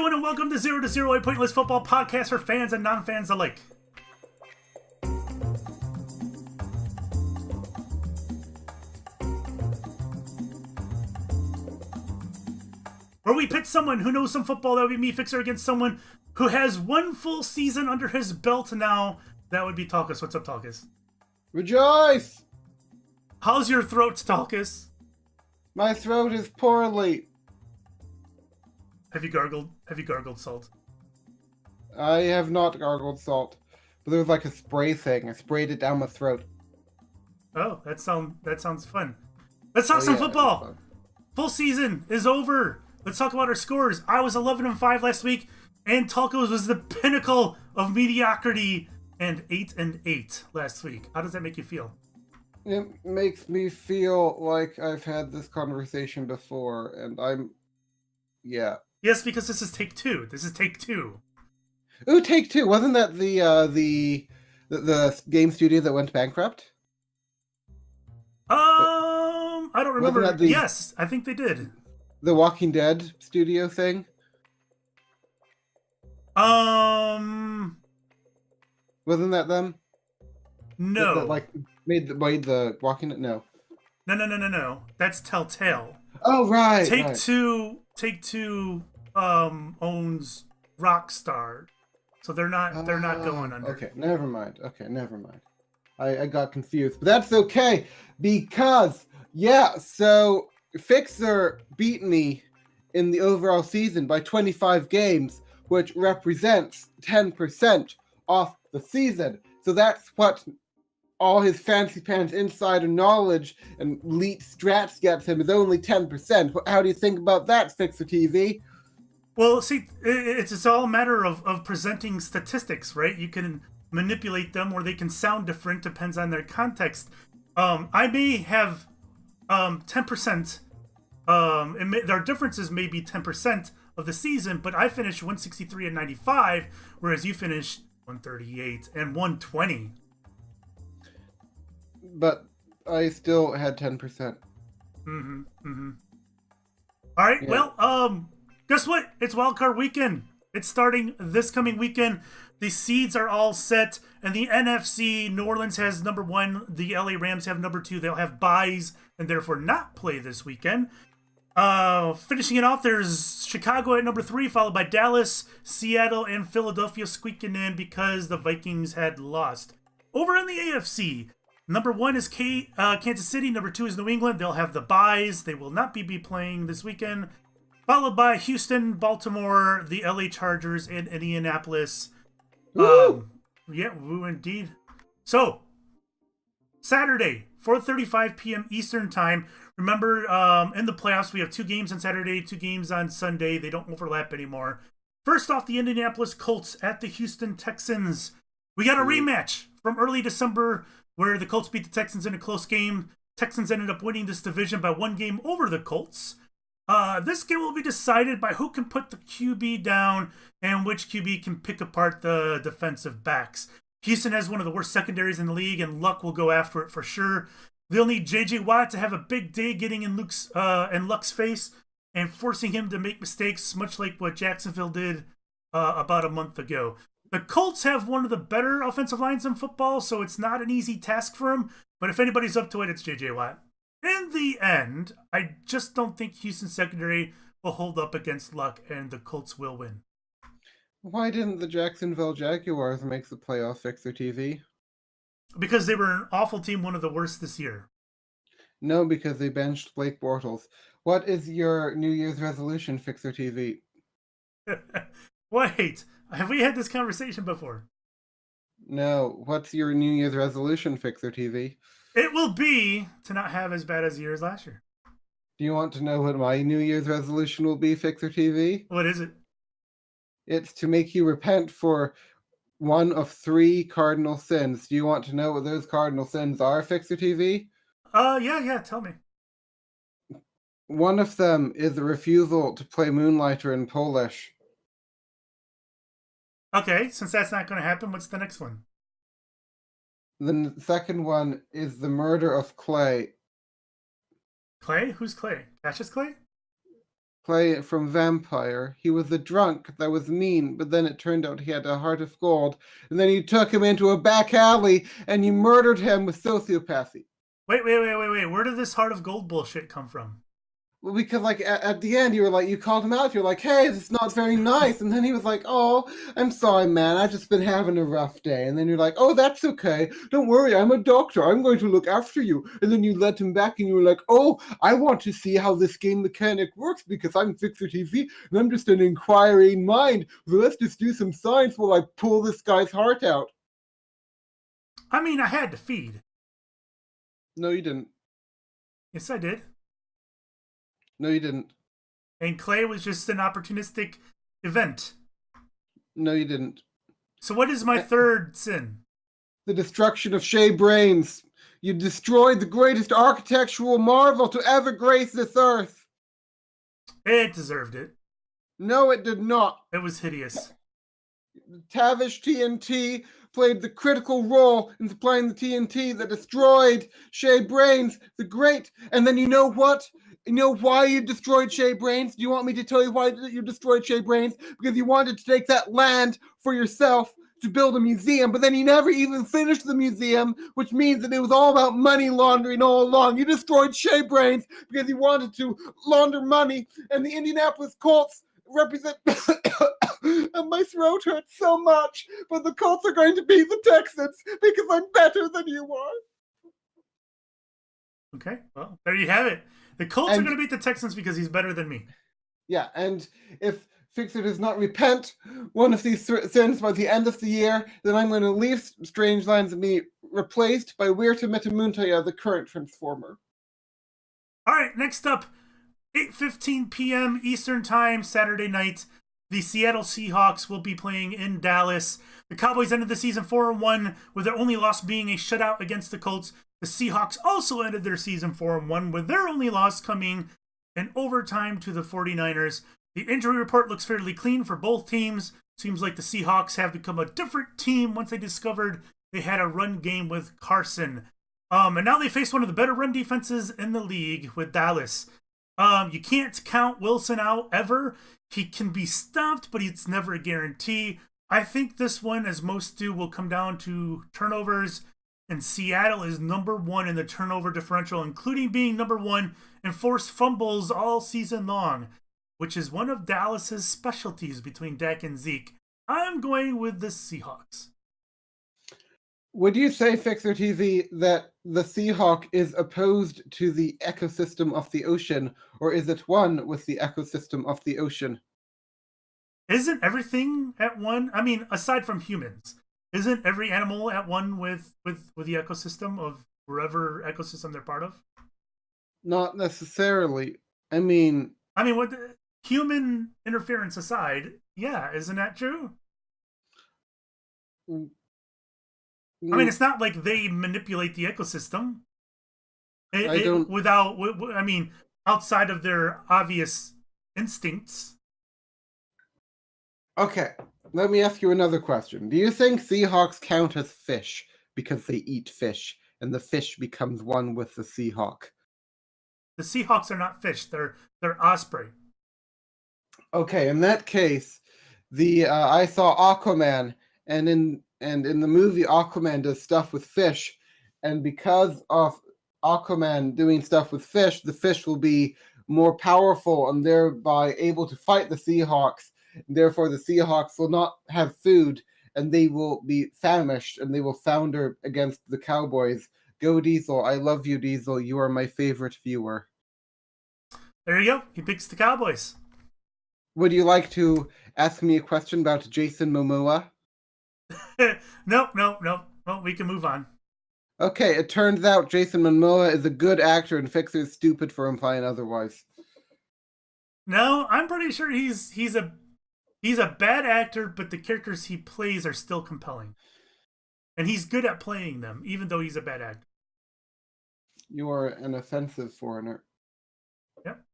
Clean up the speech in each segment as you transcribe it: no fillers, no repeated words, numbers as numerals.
everyone, and welcome to 0 to 0, a pointless football podcast for fans and non-fans alike. Where we pit someone who knows some football, that would be me, Fixxxer, against someone who has one full season under his belt now. That would be Tulkas. What's up, Tulkas? Rejoice! How's your throat, Tulkas? My throat is poorly. Have you gargled salt? I have not gargled salt, but there was like a spray thing. I sprayed it down my throat. Oh, that sounds fun. Let's talk some football. Full season is over. Let's talk about our scores. I was 11-5 last week, and Tulkas was the pinnacle of mediocrity and 8-8 last week. How does that make you feel? It makes me feel like I've had this conversation before, and yeah. Yes, because this is take two. Ooh, take two. Wasn't that the game studio that went bankrupt? I don't remember. Yes, I think they did. The Walking Dead studio thing? Wasn't that them? No. That made the Walking Dead? No. No. That's Telltale. Oh, right. Take Two owns Rockstar. So they're not going under. Okay, never mind. I got confused. But that's okay, because so Fixxxer beat me in the overall season by 25 games, which represents 10% off the season. So that's what all his fancy pants insider knowledge and elite strats gets him, is only 10%. How do you think about that, Fixxxer TV? Well, see, it's all a matter of presenting statistics, right? You can manipulate them, or they can sound different, depends on their context. I may have 10%. Their differences may be 10% of the season, but I finished 163 and 95, whereas you finished 138 and 120. But I still had 10%. All right, yeah. Well, guess what? It's Wildcard Weekend. It's starting this coming weekend. The seeds are all set, and the NFC, New Orleans has number 1, the LA Rams have number 2. They'll have byes and therefore not play this weekend. Finishing it off, there's Chicago at number 3, followed by Dallas, Seattle, and Philadelphia squeaking in because the Vikings had lost. Over in the AFC, number 1 is Kansas City. Number 2 is New England. They'll have the byes. They will not be playing this weekend. Followed by Houston, Baltimore, the LA Chargers, and Indianapolis. Woo! Woo indeed. So, Saturday, 4:35 p.m. Eastern Time. Remember, in the playoffs, we have 2 games on Saturday, 2 games on Sunday. They don't overlap anymore. First off, the Indianapolis Colts at the Houston Texans. We got a rematch from early December where the Colts beat the Texans in a close game. Texans ended up winning this division by 1 game over the Colts. This game will be decided by who can put the QB down and which QB can pick apart the defensive backs. Houston has one of the worst secondaries in the league, and Luck will go after it for sure. They'll need J.J. Watt to have a big day getting in Luck's face and forcing him to make mistakes, much like what Jacksonville did about a month ago. The Colts have one of the better offensive lines in football, so it's not an easy task for them. But if anybody's up to it, it's J.J. Watt. In the end, I just don't think Houston's secondary will hold up against Luck, and the Colts will win. Why didn't the Jacksonville Jaguars make the playoff, Fixxxer TV? Because they were an awful team, one of the worst this year. No, because they benched Blake Bortles. What is your New Year's resolution, Fixxxer TV? Wait, have we had this conversation before? No. What's your New Year's resolution, Fixxxer TV? It will be to not have as bad as the year as last year. Do you want to know what my New Year's resolution will be, Fixxxer TV? What is it? It's to make you repent for one of 3 cardinal sins. Do you want to know what those cardinal sins are, Fixxxer TV? Yeah, tell me. One of them is the refusal to play Moonlighter in Polish. Okay, since that's not going to happen, what's the next one? The second one is the murder of Clay. Clay? Who's Clay? Cassius Clay? Clay from Vampire. He was a drunk that was mean, but then it turned out he had a heart of gold. And then you took him into a back alley and you murdered him with sociopathy. Wait. Where did this heart of gold bullshit come from? Well, because like at the end, you were like, you called him out. You're like, hey, this is not very nice. And then he was like, oh, I'm sorry, man. I've just been having a rough day. And then you're like, oh, that's okay. Don't worry. I'm a doctor. I'm going to look after you. And then you let him back and you were like, oh, I want to see how this game mechanic works because I'm Fixxxer TV and I'm just an inquiring mind. So let's just do some science while I pull this guy's heart out. I mean, I had to feed. No, you didn't. Yes, I did. No, you didn't. And Clay was just an opportunistic event. No, you didn't. So what is my third sin? The destruction of Shea Brains. You destroyed the greatest architectural marvel to ever grace this earth. It deserved it. No, it did not. It was hideous. Tavish TNT played the critical role in supplying the TNT that destroyed Shea Brains, the great. And then you know what? You know why you destroyed Shea Brains? Do you want me to tell you why you destroyed Shea Brains? Because you wanted to take that land for yourself to build a museum, but then you never even finished the museum, which means that it was all about money laundering all along. You destroyed Shea Brains because you wanted to launder money, and the Indianapolis Colts represent... And my throat hurts so much, but the Colts are going to beat the Texans because I'm better than you are. Okay, well, there you have it. The Colts are going to beat the Texans because he's better than me. Yeah, and if Fixxxer does not repent one of these sins by the end of the year, then I'm going to leave Strange Lands and be replaced by Weirta Metamuntaya, the current Transformer. All right, next up, 8:15 p.m. Eastern Time, Saturday night. The Seattle Seahawks will be playing in Dallas. The Cowboys ended the season 4-1, with their only loss being a shutout against the Colts. The Seahawks also ended their season 4-1, with their only loss coming in overtime to the 49ers. The injury report looks fairly clean for both teams. Seems like the Seahawks have become a different team once they discovered they had a run game with Carson. And now they face one of the better run defenses in the league with Dallas. You can't count Wilson out ever. He can be stumped, but it's never a guarantee. I think this one, as most do, will come down to turnovers. And Seattle is number one in the turnover differential, including being number one in forced fumbles all season long, which is one of Dallas's specialties between Dak and Zeke. I'm going with the Seahawks. Would you say, Fixxxer TV, that the Seahawk is opposed to the ecosystem of the ocean, or is it one with the ecosystem of the ocean? Isn't everything at one? I mean, aside from humans, isn't every animal at one with the ecosystem of wherever ecosystem they're part of? Not necessarily. I mean, with the human interference aside, yeah, isn't that true? I mean, it's not like they manipulate the ecosystem. Outside of their obvious instincts. Okay, let me ask you another question. Do you think Seahawks count as fish because they eat fish, and the fish becomes one with the Seahawk? The Seahawks are not fish; they're osprey. Okay, in that case, I saw Aquaman, and in the movie Aquaman does stuff with fish, and because of Aquaman doing stuff with fish, the fish will be more powerful and thereby able to fight the Seahawks. And therefore, the Seahawks will not have food, and they will be famished, and they will founder against the Cowboys. Go Diesel! I love you, Diesel. You are my favorite viewer. There you go. He picks the Cowboys. Would you like to ask me a question about Jason Momoa? No. Well, we can move on. Okay, it turns out Jason Momoa is a good actor, and Fixxxer is stupid for implying otherwise. No, I'm pretty sure he's a bad actor, but the characters he plays are still compelling. And he's good at playing them, even though he's a bad actor. You are an offensive foreigner. Yep.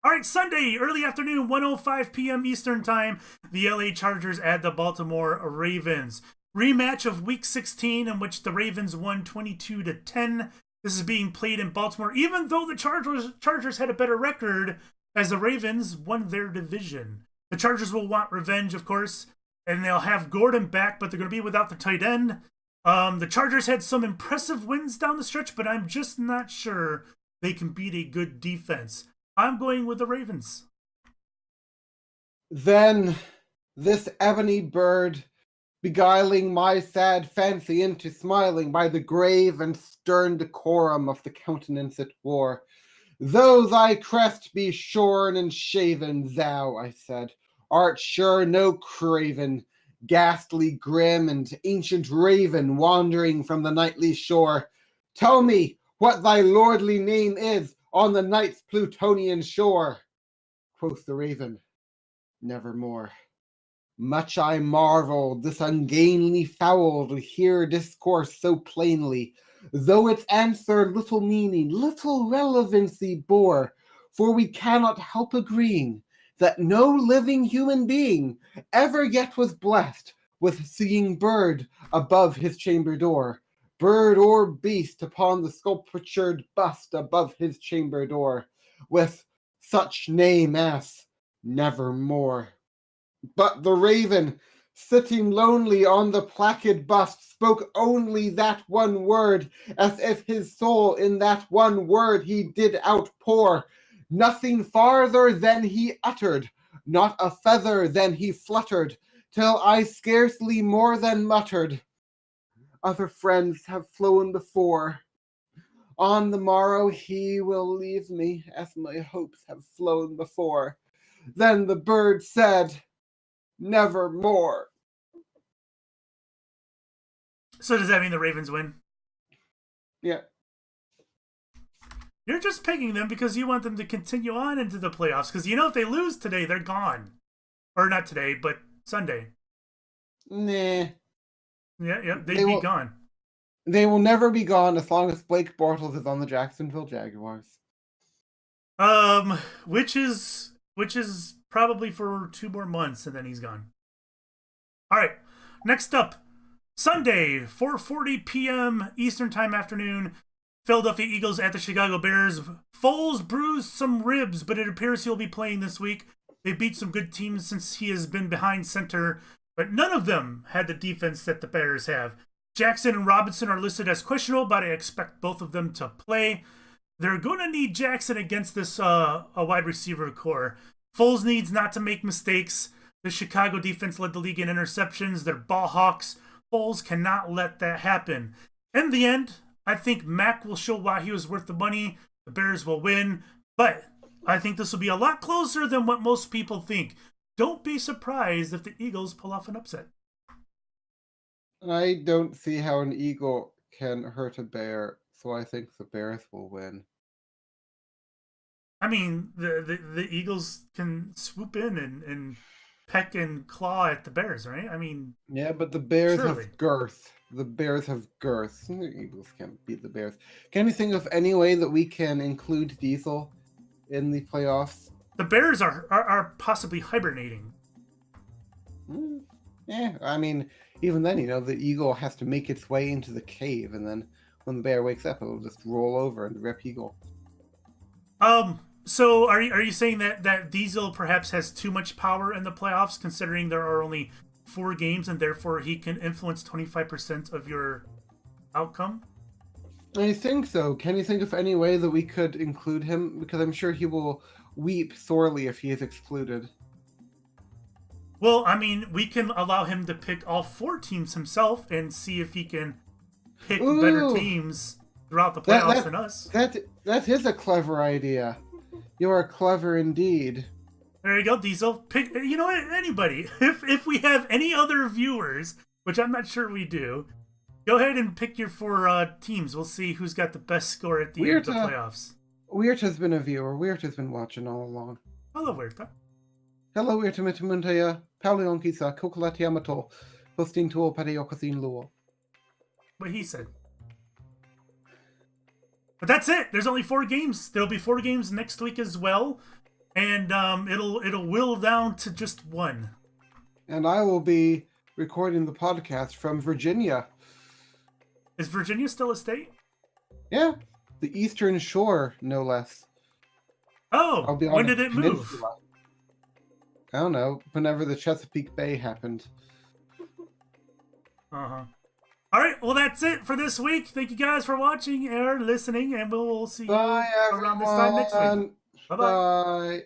All right, Sunday, early afternoon, 1:05 p.m. Eastern Time, the LA Chargers at the Baltimore Ravens. Rematch of Week 16, in which the Ravens won 22-10. This is being played in Baltimore. Even though the Chargers had a better record, as the Ravens won their division. The Chargers will want revenge, of course, and they'll have Gordon back, but they're going to be without the tight end. The Chargers had some impressive wins down the stretch, but I'm just not sure they can beat a good defense. I'm going with the Ravens. Then this ebony bird, beguiling my sad fancy into smiling by the grave and stern decorum of the countenance it wore. Though thy crest be shorn and shaven, thou, I said, art sure no craven, ghastly grim and ancient raven wandering from the nightly shore. Tell me what thy lordly name is on the night's Plutonian shore. Quoth the raven, nevermore. Much I marveled this ungainly fowl to hear discourse so plainly, though its answer little meaning, little relevancy bore, for we cannot help agreeing that no living human being ever yet was blessed with seeing bird above his chamber door, bird or beast upon the sculptured bust above his chamber door, with such name as Nevermore. But the raven, sitting lonely on the placid bust, spoke only that one word, as if his soul in that one word he did outpour. Nothing farther than he uttered, not a feather than he fluttered, till I scarcely more than muttered, other friends have flown before. On the morrow he will leave me, as my hopes have flown before. Then the bird said, nevermore. So does that mean the Ravens win? Yeah. You're just picking them because you want them to continue on into the playoffs. Because you know if they lose today, they're gone. Or not today, but Sunday. Nah. Yeah, they'd be gone. They will never be gone as long as Blake Bortles is on the Jacksonville Jaguars. Which is probably for 2 more months, and then he's gone. All right, next up, Sunday, 4:40 p.m. Eastern Time afternoon, Philadelphia Eagles at the Chicago Bears. Foles bruised some ribs, but it appears he'll be playing this week. They beat some good teams since he has been behind center, but none of them had the defense that the Bears have. Jackson and Robinson are listed as questionable, but I expect both of them to play. They're going to need Jackson against this a wide receiver core. Foles needs not to make mistakes. The Chicago defense led the league in interceptions. They're ball hawks. Foles cannot let that happen. In the end, I think Mac will show why he was worth the money. The Bears will win, but I think this will be a lot closer than what most people think. Don't be surprised if the Eagles pull off an upset. I don't see how an Eagle can hurt a Bear, so I think the Bears will win. I mean, the Eagles can swoop in and peck and claw at the Bears, right? I mean... Yeah, but the Bears surely have girth. The Bears have girth. The Eagles can't beat the Bears. Can you think of any way that we can include Diesel in the playoffs? The Bears are possibly hibernating. Yeah, I mean, even then, the Eagle has to make its way into the cave, and then when the Bear wakes up, it'll just roll over and rip Eagle. So are you saying that Diesel perhaps has too much power in the playoffs, considering there are only 4 games, and therefore he can influence 25% of your outcome? I think so. Can you think of any way that we could include him? Because I'm sure he will weep sorely if he is excluded. Well, I mean, we can allow him to pick all 4 teams himself and see if he can pick better teams throughout the playoffs than us. That is a clever idea. You are clever indeed. There you go, Diesel. Pick, you know what? Anybody. If we have any other viewers, which I'm not sure we do, go ahead and pick your 4 teams. We'll see who's got the best score at the end of the playoffs. Weirta's been a viewer. Weirta's been watching all along. Hello, Weirta. Hello, Weirta Mitamuntaya, Paulion Kokolatiamato, Hostin Tuo Padeokasin Luo. What he said. But that's it. There's only 4 games. There'll be 4 games next week as well, and it'll whittle down to just 1. And I will be recording the podcast from Virginia. Is Virginia still a state? Yeah, the Eastern Shore, no less. Oh, I'll be on when a did it move? peninsula. I don't know. Whenever the Chesapeake Bay happened. Uh-huh. All right, well, that's it for this week. Thank you guys for watching or listening, and we'll see you Bye, around this time next week. everyone. Bye-bye. Bye.